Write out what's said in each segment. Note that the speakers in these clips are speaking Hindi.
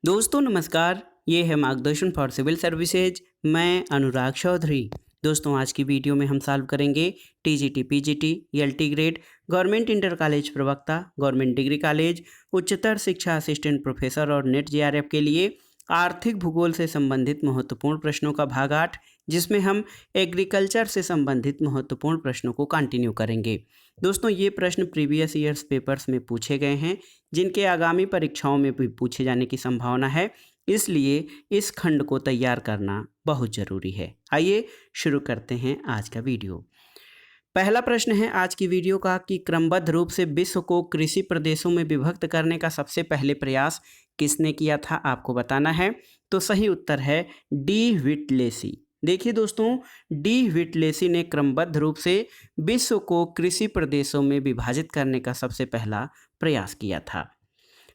दोस्तों नमस्कार। ये है मार्गदर्शन फॉर सिविल सर्विसेज। मैं अनुराग चौधरी। दोस्तों आज की वीडियो में हम सॉल्व करेंगे TGT, PGT, LT grade, government inter college प्रवक्ता, गवर्नमेंट डिग्री कॉलेज, उच्चतर शिक्षा असिस्टेंट प्रोफेसर और नेट जेआरएफ के लिए आर्थिक भूगोल से संबंधित महत्वपूर्ण प्रश्नों का भाग 8, जिसमें हम एग्रीकल्चर से संबंधित महत्वपूर्ण प्रश्नों को कंटिन्यू करेंगे। दोस्तों ये प्रश्न प्रीवियस ईयर्स पेपर्स में पूछे गए हैं, जिनके आगामी परीक्षाओं में भी पूछे जाने की संभावना है, इसलिए इस खंड को तैयार करना बहुत ज़रूरी है। आइए शुरू करते हैं आज का वीडियो। पहला प्रश्न है आज की वीडियो का कि क्रमबद्ध रूप से विश्व को कृषि प्रदेशों में विभक्त करने का सबसे पहले प्रयास किसने किया था, आपको बताना है। तो सही उत्तर है डी व्हिटलेसी। देखिए दोस्तों, डी व्हिटलेसी ने क्रमबद्ध रूप से विश्व को कृषि प्रदेशों में विभाजित करने का सबसे पहला प्रयास किया था।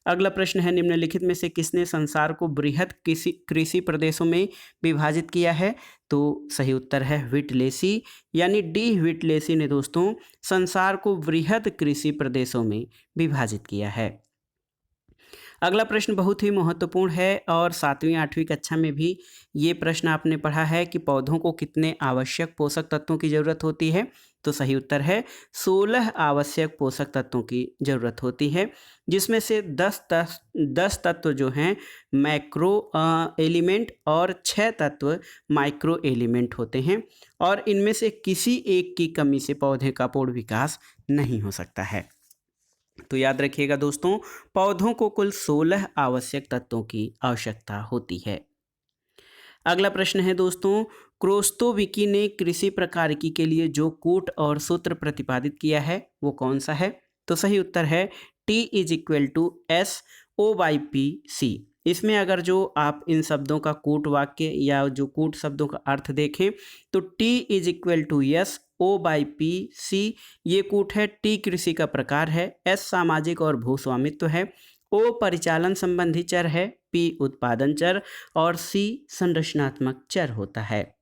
अगला प्रश्न है निम्नलिखित में से किसने संसार को बृहद कृषि कृषि प्रदेशों में विभाजित किया है। तो सही उत्तर है व्हिटलेसी, यानी डी व्हिटलेसी ने दोस्तों संसार को बृहद कृषि प्रदेशों में विभाजित किया है। अगला प्रश्न बहुत ही महत्वपूर्ण है और 7वीं 8वीं कक्षा में भी ये प्रश्न आपने पढ़ा है कि पौधों को कितने आवश्यक पोषक तत्वों की ज़रूरत होती है। तो सही उत्तर है 16 आवश्यक पोषक तत्वों की ज़रूरत होती है, जिसमें से 10 तत्व जो हैं मैक्रो एलिमेंट और 6 तत्व माइक्रो एलिमेंट होते हैं, और इनमें से किसी एक की कमी से पौधे का पूर्ण विकास नहीं हो सकता है। तो याद रखिएगा दोस्तों, पौधों को कुल 16 आवश्यक तत्वों की आवश्यकता होती है। अगला प्रश्न है दोस्तों, क्रोस्तोविकी ने कृषि प्रकारिकी के लिए जो कूट और सूत्र प्रतिपादित किया है वो कौन सा है। तो सही उत्तर है T=S/O/P/C। इसमें अगर जो आप इन शब्दों का कूट वाक्य या जो कूट शब्दों का अर्थ देखें तो T=S/O/P/C ये कूट है। टी कृषि का प्रकार है, एस सामाजिक और भू स्वामित्व है, ओ परिचालन संबंधी चर है, पी उत्पादन चर और सी संरचनात्मक चर होता है।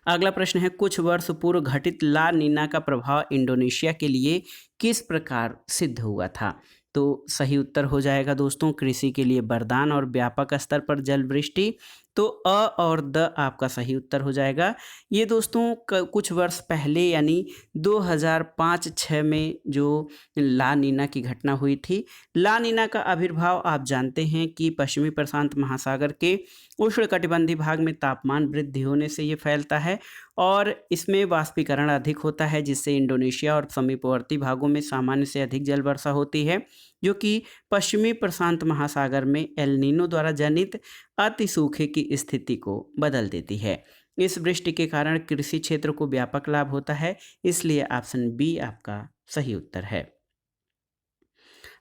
अगला प्रश्न है कुछ वर्ष पूर्व घटित ला नीना का प्रभाव इंडोनेशिया के लिए किस प्रकार सिद्ध हुआ था। तो सही उत्तर हो जाएगा दोस्तों कृषि के लिए वरदान और व्यापक स्तर पर जल वृष्टि। तो अ और द आपका सही उत्तर हो जाएगा। ये दोस्तों कुछ वर्ष पहले यानी 2005-6 में जो ला नीना की घटना हुई थी। ला नीना का आविर्भाव आप जानते हैं कि पश्चिमी प्रशांत महासागर के उष्णकटिबंधीय भाग में तापमान वृद्धि होने से ये फैलता है और इसमें वाष्पीकरण अधिक होता है, जिससे इंडोनेशिया और समीपवर्ती भागों में सामान्य से अधिक जल वर्षा होती है, जो कि पश्चिमी प्रशांत महासागर में एल नीनो द्वारा जनित अति सूखे की स्थिति को बदल देती है। इस वृष्टि के कारण कृषि क्षेत्र को व्यापक लाभ होता है, इसलिए ऑप्शन बी आपका सही उत्तर है।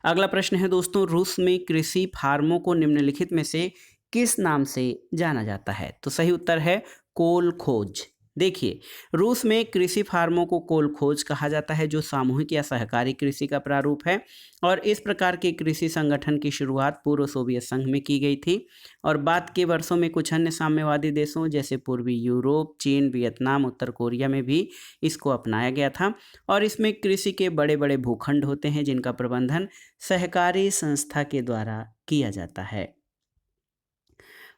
अगला प्रश्न है दोस्तों, रूस में कृषि फार्मों को निम्नलिखित में से किस नाम से जाना जाता है। तो सही उत्तर है कोल खोज। देखिए, रूस में कृषि फार्मों को कोल खोज कहा जाता है, जो सामूहिक या सहकारी कृषि का प्रारूप है, और इस प्रकार के कृषि संगठन की शुरुआत पूर्व सोवियत संघ में की गई थी और बाद के वर्षों में कुछ अन्य साम्यवादी देशों जैसे पूर्वी यूरोप, चीन, वियतनाम, उत्तर कोरिया में भी इसको अपनाया गया था। और इसमें कृषि के बड़े बड़े भूखंड होते हैं, जिनका प्रबंधन सहकारी संस्था के द्वारा किया जाता है।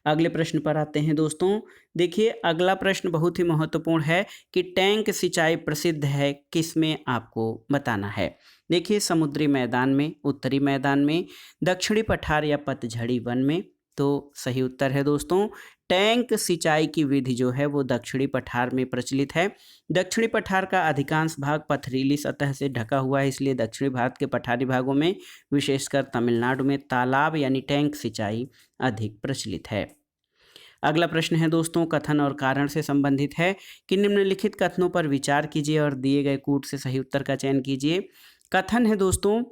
अगले प्रश्न पर आते हैं दोस्तों। देखिए, अगला प्रश्न बहुत ही महत्वपूर्ण है कि टैंक सिंचाई प्रसिद्ध है किसमें, आपको बताना है। देखिए, समुद्री मैदान में, उत्तरी मैदान में, दक्षिणी पठार या पतझड़ी वन में। तो सही उत्तर है दोस्तों टैंक सिंचाई की विधि जो है वो दक्षिणी पठार में प्रचलित है। दक्षिणी पठार का अधिकांश भाग पथरीली सतह से ढका हुआ है, इसलिए दक्षिणी भारत के पठारी भागों में विशेषकर तमिलनाडु में तालाब यानी टैंक सिंचाई अधिक प्रचलित है। अगला प्रश्न है दोस्तों, कथन और कारण से संबंधित है कि निम्नलिखित कथनों पर विचार कीजिए और दिए गए कूट से सही उत्तर का चयन कीजिए। कथन है दोस्तों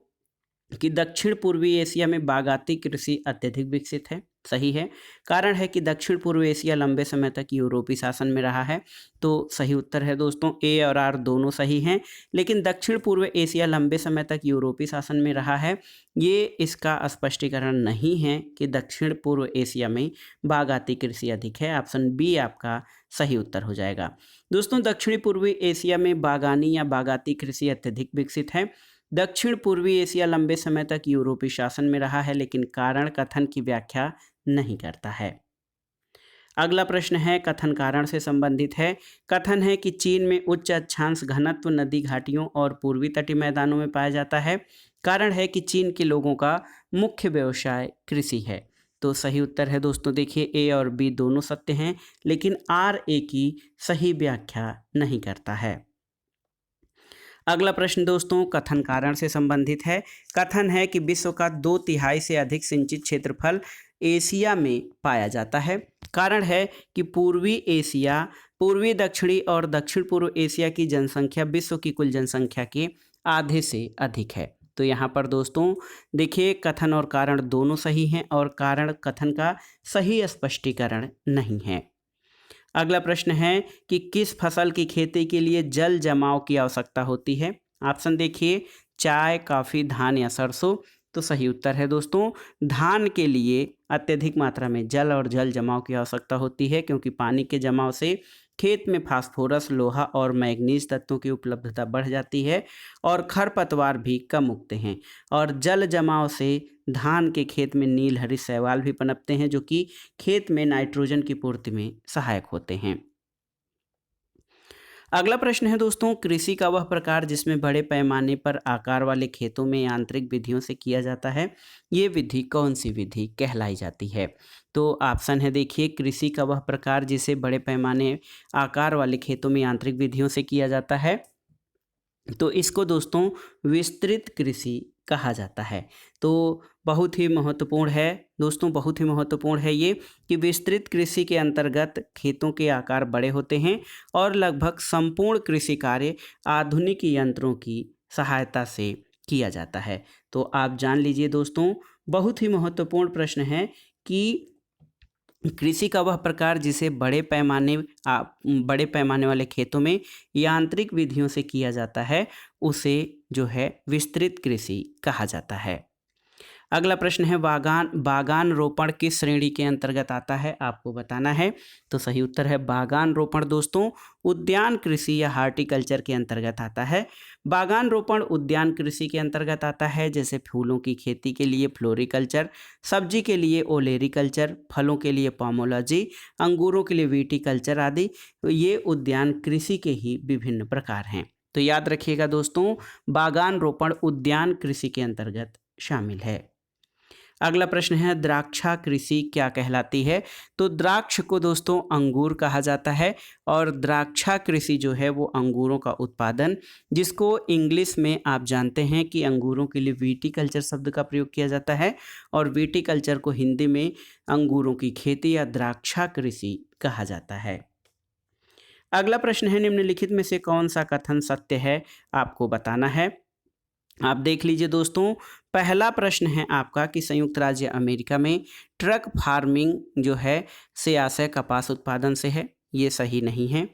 कि दक्षिण पूर्वी एशिया में बागाती कृषि अत्यधिक विकसित है, सही है। कारण है कि दक्षिण पूर्व एशिया लंबे समय तक यूरोपीय शासन में रहा है। तो सही उत्तर है दोस्तों ए और आर दोनों सही हैं, लेकिन दक्षिण पूर्व एशिया लंबे समय तक यूरोपीय शासन में रहा है, ये इसका स्पष्टीकरण नहीं है कि दक्षिण पूर्व एशिया में बागाती कृषि अधिक है। ऑप्शन बी आपका सही उत्तर हो जाएगा। दोस्तों, दक्षिणी पूर्वी एशिया में बागानी या बागाती कृषि अत्यधिक विकसित है। दक्षिण पूर्वी एशिया लंबे समय तक यूरोपीय शासन में रहा है, लेकिन कारण कथन की व्याख्या नहीं करता है। अगला प्रश्न है कथन कारण से संबंधित है। कथन है कि चीन में उच्च अक्षांश घनत्व नदी घाटियों और पूर्वी तटीय मैदानों में पाया जाता है। कारण है कि चीन के लोगों का मुख्य व्यवसाय कृषि है। तो सही उत्तर है दोस्तों, देखिए ए और बी दोनों सत्य हैं, लेकिन आर ए की सही व्याख्या नहीं करता है। अगला प्रश्न दोस्तों कथन कारण से संबंधित है। कथन है कि विश्व का 2/3 से अधिक सिंचित क्षेत्रफल एशिया में पाया जाता है। कारण है कि पूर्वी एशिया, पूर्वी दक्षिणी और दक्षिण पूर्व एशिया की जनसंख्या विश्व की कुल जनसंख्या के आधे से अधिक है। तो यहाँ पर दोस्तों देखिए कथन और कारण दोनों सही हैं और कारण कथन का सही स्पष्टीकरण नहीं है। अगला प्रश्न है कि किस फसल की खेती के लिए जल जमाव की आवश्यकता होती है। ऑप्शन देखिए चाय, कॉफ़ी, धान या सरसों। तो सही उत्तर है दोस्तों धान के लिए अत्यधिक मात्रा में जल और जल जमाव की आवश्यकता होती है, क्योंकि पानी के जमाव से खेत में फास्फोरस, लोहा और मैग्नीज तत्वों की उपलब्धता बढ़ जाती है और खरपतवार भी कम उगते हैं। और जल जमाव से धान के खेत में नील हरी शैवाल भी पनपते हैं, जो कि खेत में नाइट्रोजन की पूर्ति में सहायक होते हैं। अगला प्रश्न है दोस्तों कृषि का वह प्रकार जिसमें बड़े पैमाने पर आकार वाले खेतों में यांत्रिक विधियों से किया जाता है, ये विधि कौन सी विधि कहलाई जाती है। तो ऑप्शन है देखिए कृषि का वह प्रकार जिसे बड़े पैमाने आकार वाले खेतों में यांत्रिक विधियों से किया जाता है, तो इसको दोस्तों विस्तृत कृषि कहा जाता है। तो बहुत ही महत्वपूर्ण है दोस्तों, बहुत ही महत्वपूर्ण है ये कि विस्तृत कृषि के अंतर्गत खेतों के आकार बड़े होते हैं और लगभग संपूर्ण कृषि कार्य आधुनिक यंत्रों की सहायता से किया जाता है। तो आप जान लीजिए दोस्तों बहुत ही महत्वपूर्ण प्रश्न है कि कृषि का वह प्रकार जिसे बड़े पैमाने वाले खेतों में यांत्रिक विधियों से किया जाता है उसे जो है विस्तृत कृषि कहा जाता है। अगला प्रश्न है बागान रोपण किस श्रेणी के अंतर्गत आता है, आपको बताना है। तो सही उत्तर है बागान रोपण दोस्तों उद्यान कृषि या हार्टिकल्चर के अंतर्गत आता है। बागान रोपण उद्यान कृषि के अंतर्गत आता है, जैसे फूलों की खेती के लिए फ्लोरिकल्चर, सब्जी के लिए ओलेरिकल्चर, फलों के लिए पोमोलॉजी, अंगूरों के लिए विटिकल्चर आदि। तो ये उद्यान कृषि के ही विभिन्न प्रकार हैं। तो याद रखिएगा दोस्तों बागान रोपण उद्यान कृषि के अंतर्गत शामिल है। अगला प्रश्न है द्राक्षा कृषि क्या कहलाती है। तो द्राक्ष को दोस्तों अंगूर कहा जाता है और द्राक्षा कृषि जो है वो अंगूरों का उत्पादन, जिसको इंग्लिश में आप जानते हैं कि अंगूरों के लिए विटिकल्चर शब्द का प्रयोग किया जाता है और विटिकल्चर को हिंदी में अंगूरों की खेती या द्राक्षा कृषि कहा जाता है। अगला प्रश्न है निम्नलिखित में से कौन सा कथन सत्य है, आपको बताना है। आप देख लीजिए दोस्तों पहला प्रश्न है आपका कि संयुक्त राज्य अमेरिका में ट्रक फार्मिंग जो है से आशय कपास उत्पादन से है, ये सही नहीं है।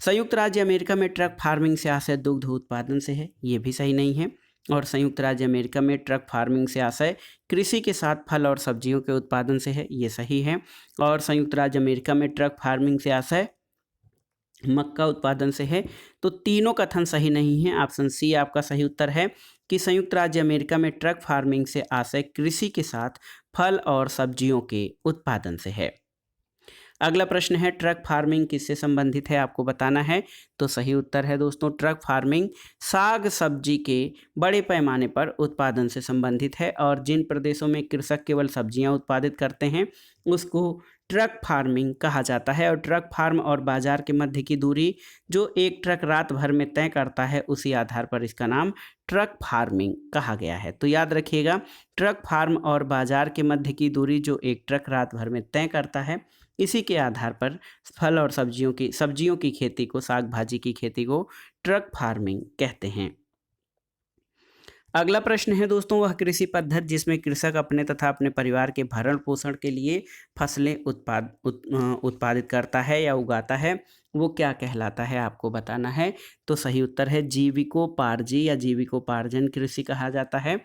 संयुक्त राज्य अमेरिका में ट्रक फार्मिंग से आशय दुग्ध उत्पादन से है, ये भी सही नहीं है। और संयुक्त राज्य अमेरिका में ट्रक फार्मिंग से आशय कृषि के साथ फल और सब्जियों के उत्पादन से है, ये सही है। और संयुक्त राज्य अमेरिका में ट्रक फार्मिंग से आशय मक्का उत्पादन से है। तो तीनों कथन सही नहीं है। ऑप्शन सी आपका सही उत्तर है कि संयुक्त राज्य अमेरिका में ट्रक फार्मिंग से आशय कृषि के साथ फल और सब्जियों के उत्पादन से है। अगला प्रश्न है ट्रक फार्मिंग किससे संबंधित है, आपको बताना है। तो सही उत्तर है दोस्तों ट्रक फार्मिंग साग सब्जी के बड़े पैमाने पर उत्पादन से संबंधित है और जिन प्रदेशों में कृषक केवल सब्जियां उत्पादित करते हैं उसको ट्रक फार्मिंग कहा जाता है। और ट्रक फार्म और बाजार के मध्य की दूरी जो एक ट्रक रात भर में तय करता है उसी आधार पर इसका नाम ट्रक फार्मिंग कहा गया है। तो याद रखिएगा ट्रक फार्म और बाजार के मध्य की दूरी जो एक ट्रक रात भर में तय करता है, इसी के आधार पर फल और सब्जियों की खेती को, साग भाजी की खेती को ट्रक फार्मिंग कहते हैं। अगला प्रश्न है दोस्तों वह कृषि पद्धति जिसमें कृषक अपने तथा अपने परिवार के भरण पोषण के लिए फसलें उत्पादित करता है या उगाता है, वो क्या कहलाता है, आपको बताना है। तो सही उत्तर है जीविकोपार्जी या जीविकोपार्जन कृषि कहा जाता है।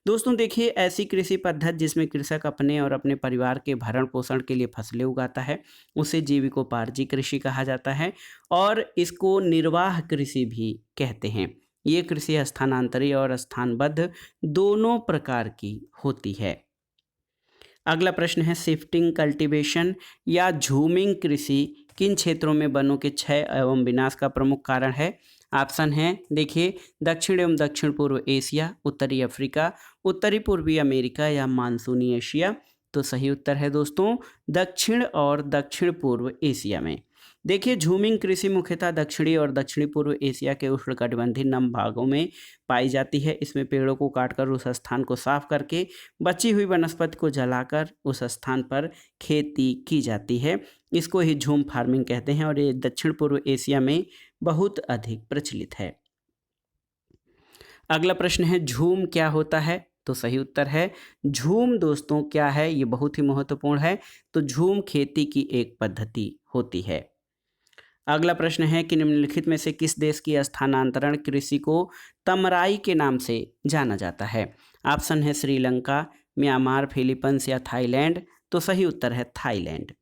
दोस्तों देखिए ऐसी कृषि पद्धति जिसमें कृषक अपने और अपने परिवार के भरण पोषण के लिए फसलें उगाता है उसे जीविकोपार्जी कृषि कहा जाता है और इसको निर्वाह कृषि भी कहते हैं। ये कृषि स्थानांतरी और स्थानबद्ध दोनों प्रकार की होती है। अगला प्रश्न है शिफ्टिंग कल्टीवेशन या झूमिंग कृषि किन क्षेत्रों में वनों के क्षय एवं विनाश का प्रमुख कारण है। ऑप्शन है देखिए दक्षिण एवं दक्षिण पूर्व एशिया, उत्तरी अफ्रीका, उत्तरी पूर्वी अमेरिका या मानसूनी एशिया। तो सही उत्तर है दोस्तों दक्षिण और दक्षिण पूर्व एशिया में। देखिए झूमिंग कृषि मुख्यतः दक्षिणी और दक्षिणी पूर्व एशिया के उष्णकटिबंधीय नम भागों में पाई जाती है। इसमें पेड़ों को काटकर उस स्थान को साफ करके बची हुई वनस्पति को जलाकर उस स्थान पर खेती की जाती है। इसको ही झूम फार्मिंग कहते हैं और ये दक्षिण पूर्व एशिया में बहुत अधिक प्रचलित है। अगला प्रश्न है झूम क्या होता है। तो सही उत्तर है झूम दोस्तों क्या है, ये बहुत ही महत्वपूर्ण है। तो झूम खेती की एक पद्धति होती है। अगला प्रश्न है कि निम्नलिखित में से किस देश की स्थानांतरण कृषि को तमराई के नाम से जाना जाता है। ऑप्शन है श्रीलंका, म्यांमार, फिलीपींस या थाईलैंड। तो सही उत्तर है थाईलैंड।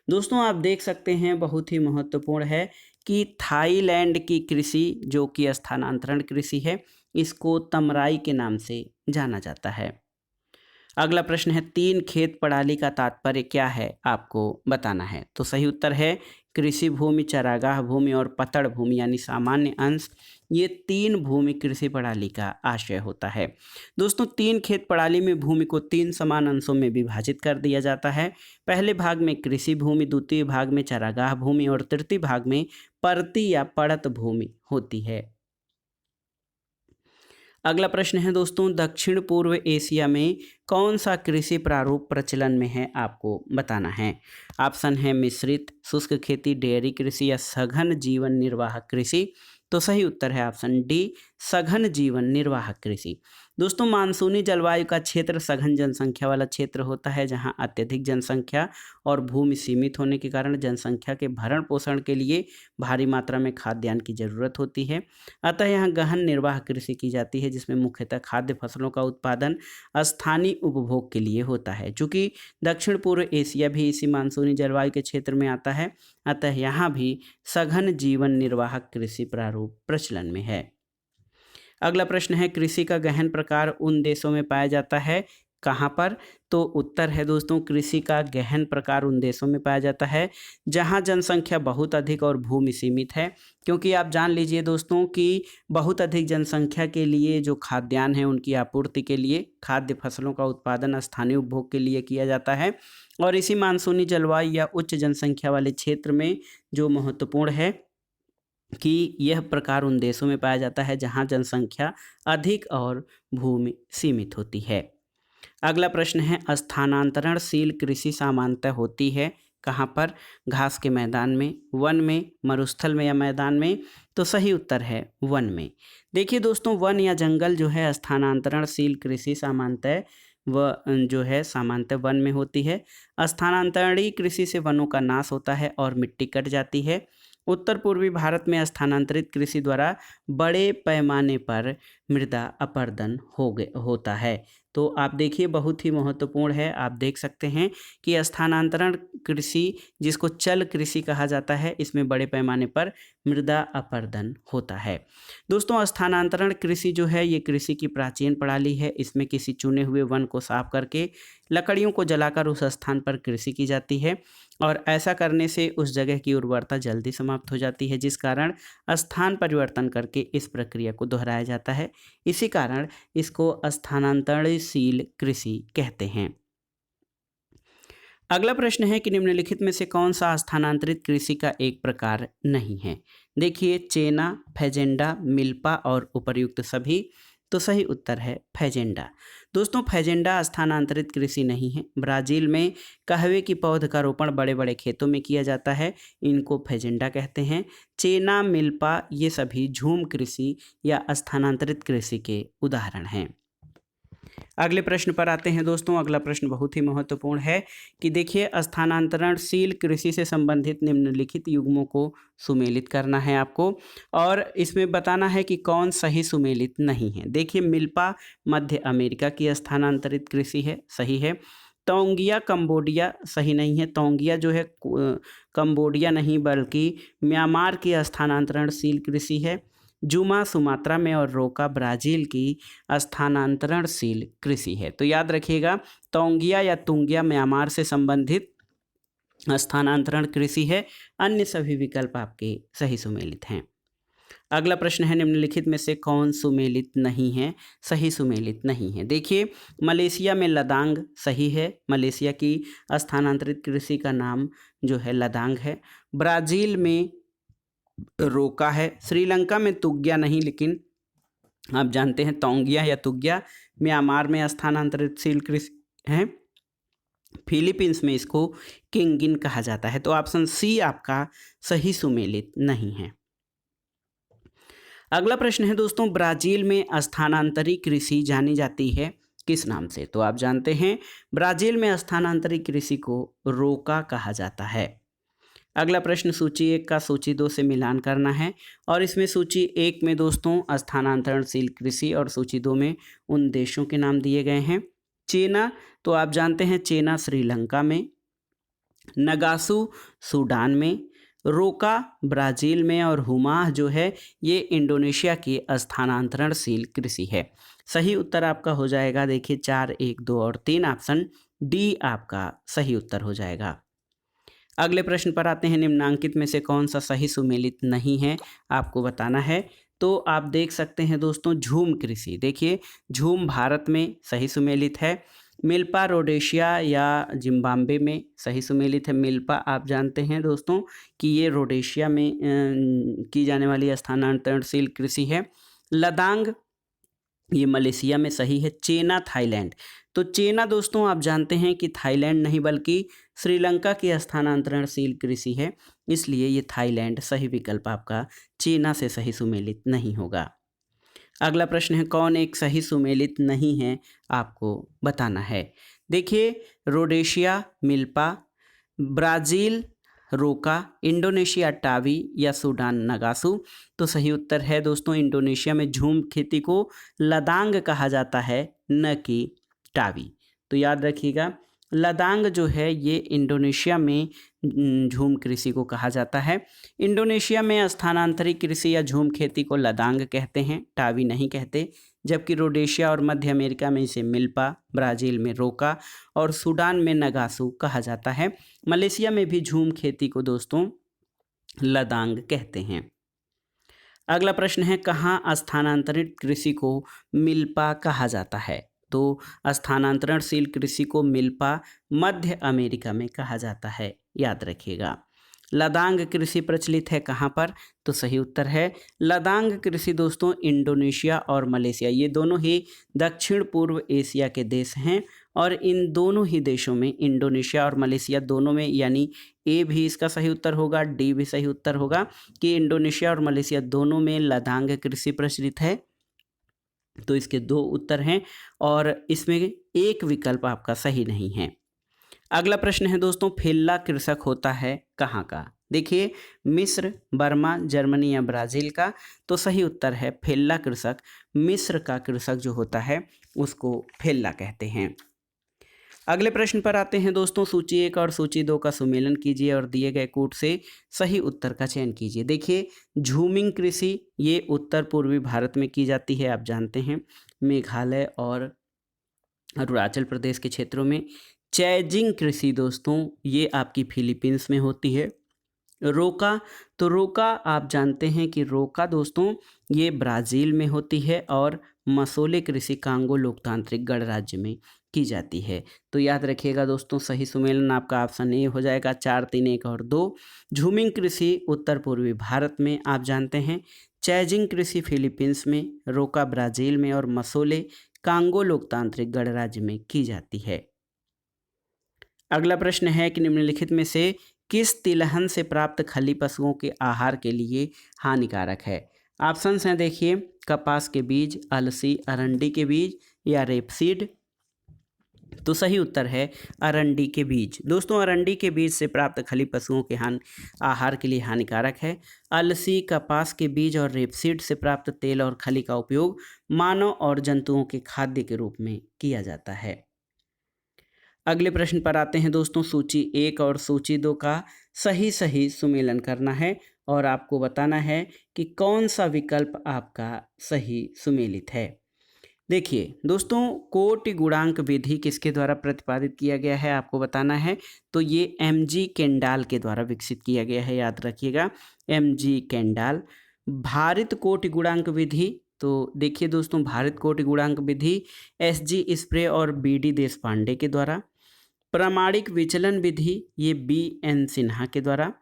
दोस्तों आप देख सकते हैं बहुत ही महत्वपूर्ण है कि थाईलैंड की कृषि जो कि स्थानांतरण कृषि है इसको तमराई के नाम से जाना जाता है। अगला प्रश्न है तीन खेत प्रणाली का तात्पर्य क्या है आपको बताना है। तो सही उत्तर है कृषि भूमि, चरागाह भूमि और पतड़ भूमि यानी सामान्य अंश, ये तीन भूमि कृषि प्रणाली का आशय होता है। दोस्तों तीन खेत प्रणाली में भूमि को तीन समान अंशों में विभाजित कर दिया जाता है। पहले भाग में कृषि भूमि, द्वितीय भाग में चरागाह भूमि और तृतीय भाग में परती या पड़त भूमि होती है। अगला प्रश्न है दोस्तों दक्षिण पूर्व एशिया में कौन सा कृषि प्रारूप प्रचलन में है आपको बताना है। ऑप्शन है मिश्रित, शुष्क खेती, डेयरी कृषि या सघन जीवन निर्वाह कृषि। तो सही उत्तर है ऑप्शन डी सघन जीवन निर्वाह कृषि। दोस्तों मानसूनी जलवायु का क्षेत्र सघन जनसंख्या वाला क्षेत्र होता है जहां अत्यधिक जनसंख्या और भूमि सीमित होने के कारण जनसंख्या के भरण पोषण के लिए भारी मात्रा में खाद्यान्न की जरूरत होती है। अतः यहाँ गहन निर्वाह कृषि की जाती है जिसमें मुख्यतः खाद्य फसलों का उत्पादन स्थानीय उपभोग के लिए होता है। चूँकि दक्षिण पूर्व एशिया भी इसी मानसूनी जलवायु के क्षेत्र में आता है अतः यहाँ भी सघन जीवन निर्वाह कृषि प्रारूप प्रचलन में है। अगला प्रश्न है कृषि का गहन प्रकार उन देशों में पाया जाता है कहाँ पर। तो उत्तर है दोस्तों कृषि का गहन प्रकार उन देशों में पाया जाता है जहाँ जनसंख्या बहुत अधिक और भूमि सीमित है। क्योंकि आप जान लीजिए दोस्तों कि बहुत अधिक जनसंख्या के लिए जो खाद्यान्न है उनकी आपूर्ति के लिए खाद्य फसलों का उत्पादन स्थानीय उपभोग के लिए किया जाता है। और इसी मानसूनी जलवायु या उच्च जनसंख्या वाले क्षेत्र में जो महत्वपूर्ण है कि यह प्रकार उन देशों में पाया जाता है जहां जनसंख्या अधिक और भूमि सीमित होती है। अगला प्रश्न है स्थानांतरणशील कृषि सामान्यतः होती है कहाँ पर। घास के मैदान में, वन में, मरुस्थल में या मैदान में। तो सही उत्तर है वन में। देखिए दोस्तों वन या जंगल जो है स्थानांतरणशील कृषि सामान्यतः सामान्यतः वन में होती है। स्थानांतरणीय कृषि से वनों का नाश होता है और मिट्टी कट जाती है। उत्तर पूर्वी भारत में स्थानांतरित कृषि द्वारा बड़े पैमाने पर मृदा अपरदन होता है। तो आप देखिए बहुत ही महत्वपूर्ण है। आप देख सकते हैं कि स्थानांतरण कृषि जिसको चल कृषि कहा जाता है इसमें बड़े पैमाने पर मृदा अपरदन होता है। दोस्तों स्थानांतरण कृषि जो है ये कृषि की प्राचीन प्रणाली है। इसमें किसी चुने हुए वन को साफ करके लकड़ियों को जलाकर उस स्थान पर कृषि की जाती है और ऐसा करने से उस जगह की उर्वरता जल्दी समाप्त हो जाती है जिस कारण स्थान परिवर्तन करके इस प्रक्रिया को दोहराया जाता है। इसी कारण इसको स्थानांतरणशील कृषि कहते हैं। अगला प्रश्न है कि निम्नलिखित में से कौन सा स्थानांतरित कृषि का एक प्रकार नहीं है। देखिए चेना, फैजेंडा, मिल्पा और उपर्युक्त सभी। तो सही उत्तर है फैजेंडा। दोस्तों फैजेंडा स्थानांतरित कृषि नहीं है। ब्राज़ील में कहवे की पौध का रोपण बड़े बड़े खेतों में किया जाता है, इनको फैजेंडा कहते हैं। चेना, मिल्पा ये सभी झूम कृषि या स्थानांतरित कृषि के उदाहरण हैं। अगले प्रश्न पर आते हैं दोस्तों। अगला प्रश्न बहुत ही महत्वपूर्ण है कि देखिए स्थानांतरणशील कृषि से संबंधित निम्नलिखित युग्मों को सुमेलित करना है आपको और इसमें बताना है कि कौन सही सुमेलित नहीं है। देखिए मिल्पा मध्य अमेरिका की स्थानांतरित कृषि है, सही है। तोंगिया कंबोडिया सही नहीं है। तोंगिया जो है कंबोडिया नहीं बल्कि म्यांमार की स्थानांतरणशील कृषि है। जुमा सुमात्रा में और रोका ब्राज़ील की स्थानांतरणशील कृषि है। तो याद रखिएगा, तोंगिया या तुंगिया म्यांमार से संबंधित स्थानांतरण कृषि है। अन्य सभी विकल्प आपके सही सुमेलित हैं। अगला प्रश्न है, निम्नलिखित में से कौन सुमेलित नहीं है? सही सुमेलित नहीं है। देखिए, मलेशिया में लदांग सही है। मलेशिया की स्थानांतरित कृषि का नाम जो है लदांग है। ब्राज़ील में रोका है। श्रीलंका में तुग्या नहीं, लेकिन आप जानते हैं तोंगिया या तुग्या। म्यांमार में स्थानांतरितशील कृषि है। फिलीपींस में इसको किंगिन कहा जाता है। तो ऑप्शन सी आपका सही सुमेलित नहीं है। अगला प्रश्न है दोस्तों, ब्राज़ील में स्थानांतरित कृषि जानी जाती है किस नाम से? तो आप जानते हैं ब्राज़ील में स्थानांतरित कृषि को रोका कहा जाता है। अगला प्रश्न सूची 1 का सूची 2 से मिलान करना है और इसमें सूची 1 में दोस्तों स्थानांतरणशील कृषि और सूची 2 में उन देशों के नाम दिए गए हैं। चेना, तो आप जानते हैं चेना श्रीलंका में, नगासू सूडान में, रोका ब्राज़ील में और हुमा जो है ये इंडोनेशिया की स्थानांतरणशील कृषि है। सही उत्तर आपका हो जाएगा, देखिए 4, 1, 2 और 3 ऑप्शन डी आपका सही उत्तर हो जाएगा। अगले प्रश्न पर आते हैं, निम्नांकित में से कौन सा सही सुमेलित नहीं है आपको बताना है। तो आप देख सकते हैं दोस्तों झूम कृषि, देखिए झूम भारत में सही सुमेलित है। मिल्पा रोडेशिया या जिम्बाब्वे में सही सुमेलित है। मिल्पा आप जानते हैं दोस्तों कि ये रोडेशिया में की जाने वाली स्थानांतरणशील कृषि है। लदांग ये मलेशिया में सही है। चेना थाईलैंड, तो चेना दोस्तों आप जानते हैं कि थाईलैंड नहीं बल्कि श्रीलंका की स्थानांतरणशील कृषि है, इसलिए ये थाईलैंड सही विकल्प आपका चेना से सही सुमेलित नहीं होगा। अगला प्रश्न है, कौन एक सही सुमेलित नहीं है आपको बताना है। देखिए, रोडेशिया मिल्पा, ब्राज़ील रोका, इंडोनेशिया टावी या सूडान नगासू। तो सही उत्तर है दोस्तों इंडोनेशिया में झूम खेती को लदांग कहा जाता है, न कि टावी। तो याद रखिएगा, लदांग जो है ये इंडोनेशिया में झूम कृषि को कहा जाता है। इंडोनेशिया में स्थानांतरित कृषि या झूम खेती को लदांग कहते हैं, टावी नहीं कहते। जबकि रोडेशिया और मध्य अमेरिका में इसे मिल्पा, ब्राज़ील में रोका और सूडान में नगासू कहा जाता है। मलेशिया में भी झूम खेती को दोस्तों लदांग कहते हैं। अगला प्रश्न है, कहाँ स्थानांतरित कृषि को मिल्पा कहा जाता है? तो स्थानांतरणशील कृषि को मिल्पा मध्य अमेरिका में कहा जाता है, याद रखिएगा। लदांग कृषि प्रचलित है कहाँ पर? तो सही उत्तर है लदांग कृषि दोस्तों इंडोनेशिया और मलेशिया, ये दोनों ही दक्षिण पूर्व एशिया के देश हैं और इन दोनों ही देशों में, इंडोनेशिया और मलेशिया दोनों में, यानी ए भी इसका सही उत्तर होगा, डी भी सही उत्तर होगा कि इंडोनेशिया और मलेशिया दोनों में लदांग कृषि प्रचलित है। तो इसके 2 उत्तर हैं और इसमें एक विकल्प आपका सही नहीं है। अगला प्रश्न है दोस्तों, फेल्ला कृषक होता है कहाँ का? देखिए, मिस्र, बर्मा, जर्मनी या ब्राज़ील का। तो सही उत्तर है फेल्ला कृषक मिस्र का कृषक जो होता है उसको फेल्ला कहते हैं। अगले प्रश्न पर आते हैं दोस्तों, सूची 1 और सूची 2 का सुमेलन कीजिए और दिए गए कूट से सही उत्तर का चयन कीजिए। देखिए, झूमिंग कृषि ये उत्तर पूर्वी भारत में की जाती है, आप जानते हैं मेघालय और अरुणाचल प्रदेश के क्षेत्रों में। चैजिंग कृषि दोस्तों ये आपकी फिलीपींस में होती है। रोका, तो रोका आप जानते हैं कि रोका दोस्तों ये ब्राज़ील में होती है और मसोले कृषि कांगो लोकतांत्रिक गणराज्य में की जाती है। तो याद रखिएगा दोस्तों, सही सुमेलन आपका ऑप्शन ए हो जाएगा, 4, 3, 1 और 2। झूमिंग कृषि उत्तर पूर्वी भारत में आप जानते हैं, चैजिंग कृषि फिलीपींस में, रोका ब्राज़ील में और मसोले कांगो लोकतांत्रिक गणराज्य में की जाती है। अगला प्रश्न है कि निम्नलिखित में से किस तिलहन से प्राप्त खली पशुओं के आहार के लिए हानिकारक है? ऑप्शंस हैं, देखिए, कपास के बीज, अलसी, अरंडी के बीज या रेपसीड। तो सही उत्तर है अरंडी के बीज। दोस्तों, अरंडी के बीज से प्राप्त खली पशुओं के आहार के लिए हानिकारक है। अलसी, कपास के बीज और रेपसीड से प्राप्त तेल और खली का उपयोग मानव और जंतुओं के खाद्य के रूप में किया जाता है। अगले प्रश्न पर आते हैं दोस्तों, सूची 1 और सूची 2 का सही सुमेलन करना है और आपको बताना है कि कौन सा विकल्प आपका सही सुमेलित है। देखिए दोस्तों, कोटि गुणांक विधि किसके द्वारा प्रतिपादित किया गया है आपको बताना है। तो ये एमजी केंडाल के द्वारा विकसित किया गया है, याद रखिएगा, एमजी केंडाल। भारित कोटि गुणांक विधि, तो देखिए दोस्तों, भारित कोटि गुणांक विधि एसजी स्प्रे और बीडी देशपांडे के द्वारा। प्रामाणिक विचलन विधि ये बीएन सिन्हा के द्वारा।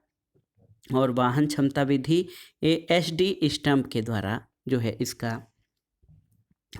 और वाहन क्षमता विधि ये एचडी स्टम्प के द्वारा जो है इसका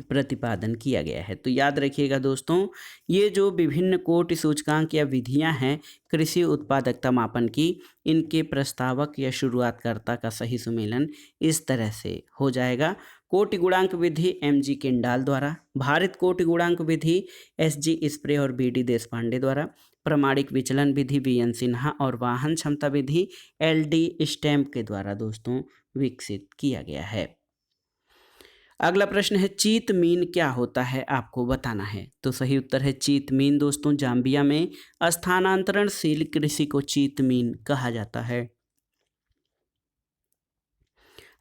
प्रतिपादन किया गया है। तो याद रखिएगा दोस्तों, ये जो विभिन्न कोटि सूचकांक या विधियां हैं कृषि उत्पादकता मापन की, इनके प्रस्तावक या शुरुआतकर्ता का सही सुमेलन इस तरह से हो जाएगा। कोटि गुणांक विधि एमजी केंडाल द्वारा, भारित कोटि गुणांक विधि एसजी स्प्रे और बीडी देशपांडे द्वारा, प्रामाणिक विचलन विधि वीएन सिन्हा और वाहन क्षमता विधि एलडी स्टैम्प के द्वारा दोस्तों विकसित किया गया है। अगला प्रश्न है, चीत मीन क्या होता है आपको बताना है। तो सही उत्तर है चीत मीन दोस्तों, जाम्बिया में स्थानांतरणशील कृषि को चीत मीन कहा जाता है।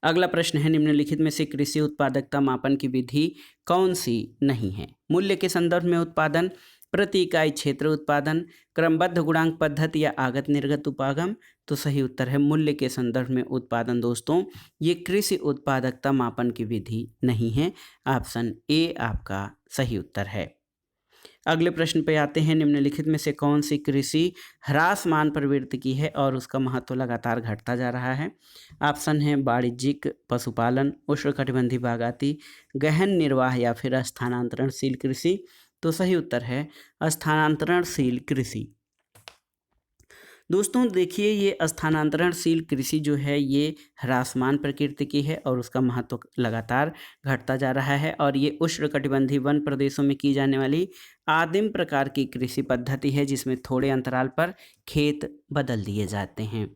अगला प्रश्न है, निम्नलिखित में से कृषि उत्पादकता मापन की विधि कौन सी नहीं है। मूल्य के संदर्भ में उत्पादन, प्रति इकाई क्षेत्र उत्पादन, क्रमबद्ध गुणांक पद्धति या आगत निर्गत उपागम। तो सही उत्तर है मूल्य के संदर्भ में उत्पादन दोस्तों, ये कृषि उत्पादकता मापन की विधि नहीं है। ऑप्शन ए आपका सही उत्तर है। अगले प्रश्न पे आते हैं, निम्नलिखित में से कौन सी कृषि ह्रासमान प्रवृत्ति की है और उसका महत्व लगातार घटता जा रहा है। ऑप्शन है वाणिज्यिक पशुपालन, उष्णकटिबंधीय बागाती, गहन निर्वाह या फिर स्थानांतरणशील कृषि। तो सही उत्तर है स्थानांतरणशील कृषि। दोस्तों देखिए, ये स्थानांतरणशील कृषि जो है ये ह्रासमान प्रकृति की है और उसका महत्व लगातार घटता जा रहा है, और ये उष्णकटिबंधीय वन प्रदेशों में की जाने वाली आदिम प्रकार की कृषि पद्धति है जिसमें थोड़े अंतराल पर खेत बदल दिए जाते हैं।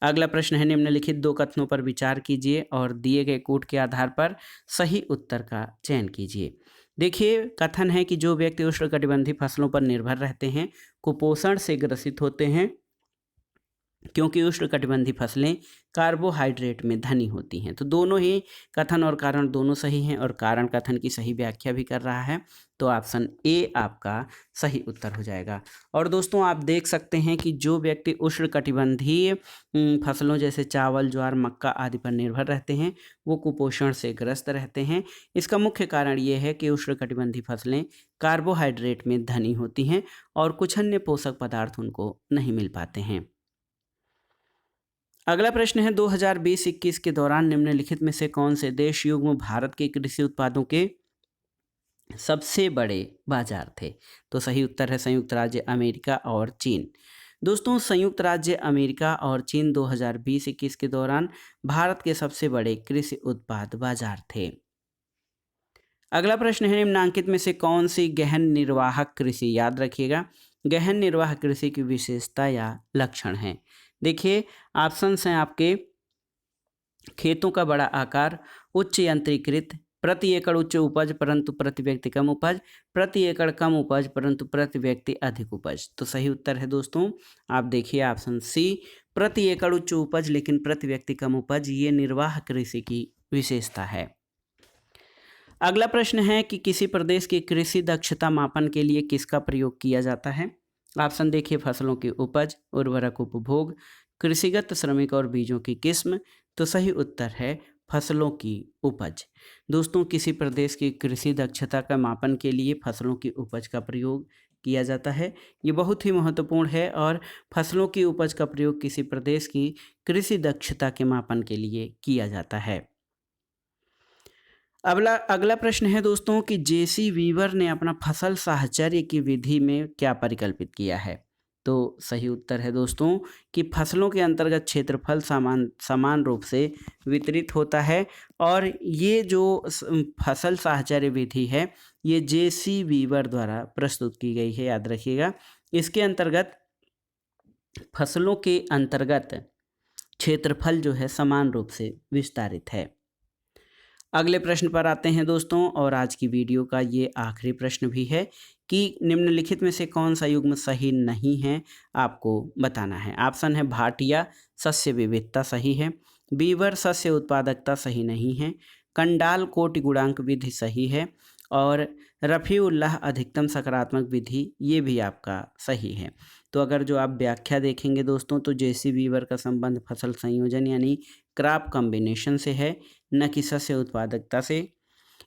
अगला प्रश्न है, निम्नलिखित दो कथनों पर विचार कीजिए और दिए गए कोड के आधार पर सही उत्तर का चयन कीजिए। देखिए, कथन है कि जो व्यक्ति उष्णकटिबंधीय फसलों पर निर्भर रहते हैं कुपोषण से ग्रसित होते हैं, क्योंकि उष्णकटिबंधीय फसलें कार्बोहाइड्रेट में धनी होती हैं। तो दोनों ही कथन और कारण दोनों सही हैं, और कारण कथन की सही व्याख्या भी कर रहा है। तो ऑप्शन ए आपका सही उत्तर हो जाएगा। और दोस्तों आप देख सकते हैं कि जो व्यक्ति उष्णकटिबंधीय फसलों जैसे चावल, ज्वार, मक्का आदि पर निर्भर रहते हैं वो कुपोषण से ग्रस्त रहते हैं। इसका मुख्य कारण ये है कि उष्णकटिबंधीय फसलें कार्बोहाइड्रेट में धनी होती हैं और कुछ अन्य पोषक पदार्थ उनको नहीं मिल पाते हैं। अगला प्रश्न है, 2020-21 के दौरान निम्नलिखित में से कौन से देश युग्म भारत के कृषि उत्पादों के सबसे बड़े बाजार थे। तो सही उत्तर है संयुक्त राज्य अमेरिका और चीन। दोस्तों संयुक्त राज्य अमेरिका और चीन 2020-21 के दौरान भारत के सबसे बड़े कृषि उत्पाद बाजार थे। अगला प्रश्न है, निम्नांकित में से कौन सी गहन निर्वाहक कृषि, याद रखिएगा, गहन निर्वाह कृषि की विशेषता या लक्षण है। देखिए ऑप्शंस हैं आपके, खेतों का बड़ा आकार, उच्च यंत्रीकृत, प्रति एकड़ उच्च उपज परंतु प्रति व्यक्ति कम उपज, प्रति एकड़ कम उपज परंतु प्रति व्यक्ति अधिक उपज। तो सही उत्तर है दोस्तों, आप देखिए ऑप्शन सी, प्रति एकड़ उच्च उपज लेकिन प्रति व्यक्ति कम उपज, ये निर्वाह कृषि की विशेषता है। अगला प्रश्न है कि किसी प्रदेश की कृषि दक्षता मापन के लिए किसका प्रयोग किया जाता है। ऑप्शन देखिए, फसलों की उपज, उर्वरक उपभोग, कृषिगत श्रमिक और बीजों की किस्म। तो सही उत्तर है फसलों की उपज। दोस्तों किसी प्रदेश की कृषि दक्षता का मापन के लिए फसलों की उपज का प्रयोग किया जाता है, ये बहुत ही महत्वपूर्ण है, और फसलों की उपज का प्रयोग किसी प्रदेश की कृषि दक्षता के मापन के लिए किया जाता है। अगला प्रश्न है दोस्तों कि जेसी वीवर ने अपना फसल साहचर्य की विधि में क्या परिकल्पित किया है। तो सही उत्तर है दोस्तों कि फसलों के अंतर्गत क्षेत्रफल समान रूप से वितरित होता है, और ये जो फसल साहचर्य विधि है ये जेसी वीवर द्वारा प्रस्तुत की गई है, याद रखिएगा। इसके अंतर्गत फसलों के अंतर्गत क्षेत्रफल जो है समान रूप से विस्तारित है। अगले प्रश्न पर आते हैं दोस्तों, और आज की वीडियो का ये आखिरी प्रश्न भी है कि निम्नलिखित में से कौन सा युग्म सही नहीं है, आपको बताना है। ऑप्शन है भाटिया सस्य विविधता सही है, बीवर सस्य उत्पादकता सही नहीं है, कंडाल कोटि गुणांक विधि सही है और रफ़ीउल्लाह अधिकतम सकारात्मक विधि ये भी आपका सही है। तो अगर जो आप व्याख्या देखेंगे दोस्तों तो जेसी बीवर का संबंध फसल संयोजन यानी क्रॉप कॉम्बिनेशन से है, न कि सस्य उत्पादकता से।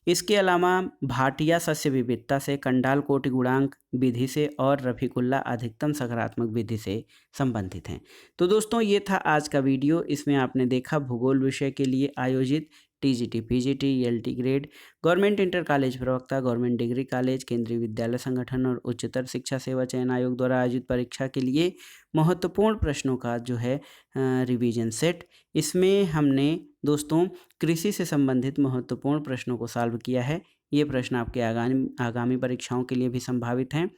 इसके अलावा भाटिया सस्य विविधता से, कंडाल कोटि गुणांक विधि से और रफ़ीकुल्ला अधिकतम सकारात्मक विधि से संबंधित हैं। तो दोस्तों ये था आज का वीडियो। इसमें आपने देखा भूगोल विषय के लिए आयोजित TGT, PGT, ELT grade, government inter college प्रवक्ता, government degree college, Kendriya Vidyalaya संगठन और उच्चतर शिक्षा सेवा चयन आयोग द्वारा आयोजित परीक्षा के लिए महत्वपूर्ण प्रश्नों का जो है रिवीजन सेट। इसमें हमने दोस्तों कृषि से संबंधित महत्वपूर्ण प्रश्नों को सॉल्व किया है। ये प्रश्न आपके आगामी परीक्षाओं के लिए भी संभावित हैं।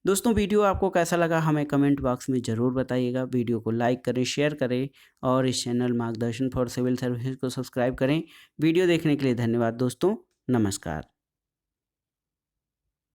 दोस्तों वीडियो आपको कैसा लगा हमें कमेंट बॉक्स में ज़रूर बताइएगा। वीडियो को लाइक करें, शेयर करें और इस चैनल मार्गदर्शन फॉर सिविल सर्विसेज को सब्सक्राइब करें। वीडियो देखने के लिए धन्यवाद दोस्तों। नमस्कार।